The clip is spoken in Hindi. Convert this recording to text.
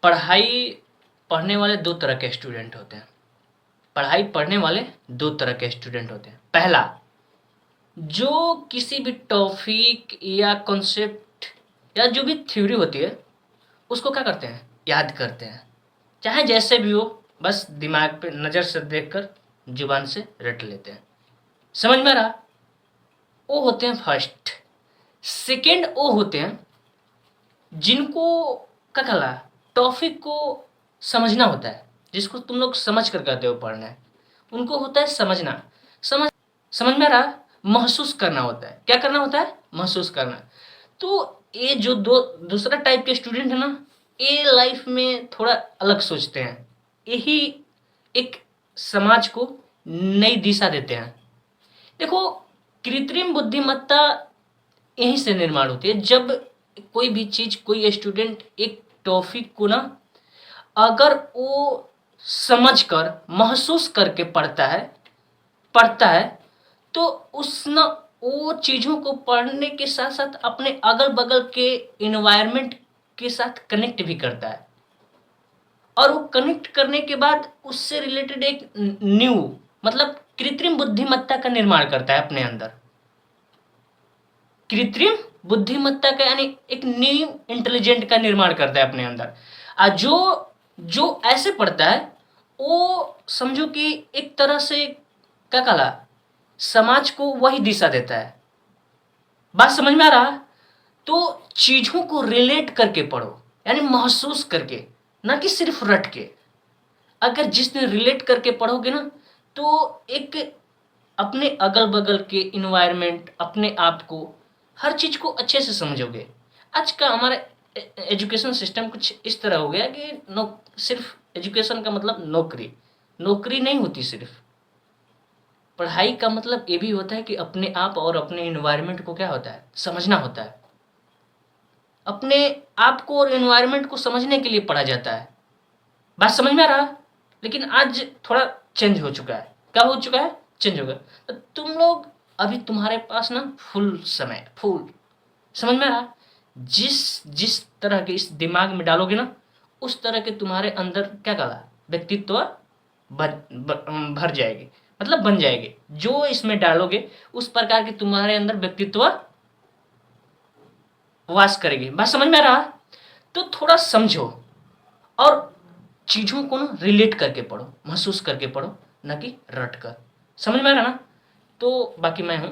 पढ़ाई पढ़ने वाले दो तरह के स्टूडेंट होते हैं। पढ़ाई पढ़ने वाले दो तरह के स्टूडेंट होते हैं। पहला, जो किसी भी टॉपिक या कॉन्सेप्ट या जो भी थ्योरी होती है उसको क्या करते हैं, याद करते हैं, चाहे जैसे भी हो, बस दिमाग पे नज़र से देखकर जुबान से रट लेते हैं। समझ में आ रहा? वो होते हैं फर्स्ट। सेकंड वो होते हैं जिनको क्या कहला, टॉपिक को समझना होता है, जिसको तुम लोग समझ कर कहते हो पढ़ना है, उनको होता है समझना। समझ में आ रहा? महसूस करना होता है। क्या करना होता है? महसूस करना। तो ये जो दूसरा टाइप के स्टूडेंट है ना, ये लाइफ में थोड़ा अलग सोचते हैं। यही एक समाज को नई दिशा देते हैं। देखो, कृत्रिम बुद्धिमत्ता यहीं से निर्माण होती है। जब कोई भी चीज़, कोई स्टूडेंट एक टॉपिक को ना अगर वो समझ कर महसूस करके पढ़ता है तो उस न वो चीज़ों को पढ़ने के साथ साथ अपने अगल बगल के इन्वायरमेंट के साथ कनेक्ट भी करता है, और वो कनेक्ट करने के बाद उससे रिलेटेड एक न्यू, मतलब कृत्रिम बुद्धिमत्ता का निर्माण करता है अपने अंदर। कृत्रिम बुद्धिमत्ता का यानी एक न्यू इंटेलिजेंट का निर्माण करता है अपने अंदर। जो जो ऐसे पढ़ता है वो समझो कि एक तरह से क्या कहला, समाज को वही दिशा देता है। बात समझ में आ रहा? तो चीजों को रिलेट करके पढ़ो, यानी महसूस करके, ना कि सिर्फ रट के। अगर जिस दिन रिलेट करके पढ़ोगे ना, तो एक अपने अगल बगल के इन्वायरमेंट, अपने आप को, हर चीज को अच्छे से समझोगे। आज का हमारा एजुकेशन सिस्टम कुछ इस तरह हो गया कि सिर्फ एजुकेशन का मतलब नौकरी। नौकरी नहीं होती सिर्फ। पढ़ाई का मतलब ये भी होता है कि अपने आप और अपने इन्वायरमेंट को क्या होता है, समझना होता है। अपने आप को और इन्वायरमेंट को समझने के लिए पढ़ा जाता है। बात समझ में आ रहा? लेकिन आज थोड़ा चेंज हो चुका है। क्या हो चुका है? चेंज हो गया। तो तुम लोग अभी, तुम्हारे पास ना फुल समय, फुल, समझ में आ रहा? जिस जिस तरह के इस दिमाग में डालोगे ना, उस तरह के तुम्हारे अंदर क्या कहा, व्यक्तित्व भर जाएगी, मतलब बन जाएगी। जो इसमें डालोगे उस प्रकार के तुम्हारे अंदर व्यक्तित्व वास करेगी। बात समझ में आ रहा? तो थोड़ा समझो और चीजों को ना रिलेट करके पढ़ो, महसूस करके पढ़ो, ना कि रट कर। समझ में आ रहा ना? तो बाकी मैं हूं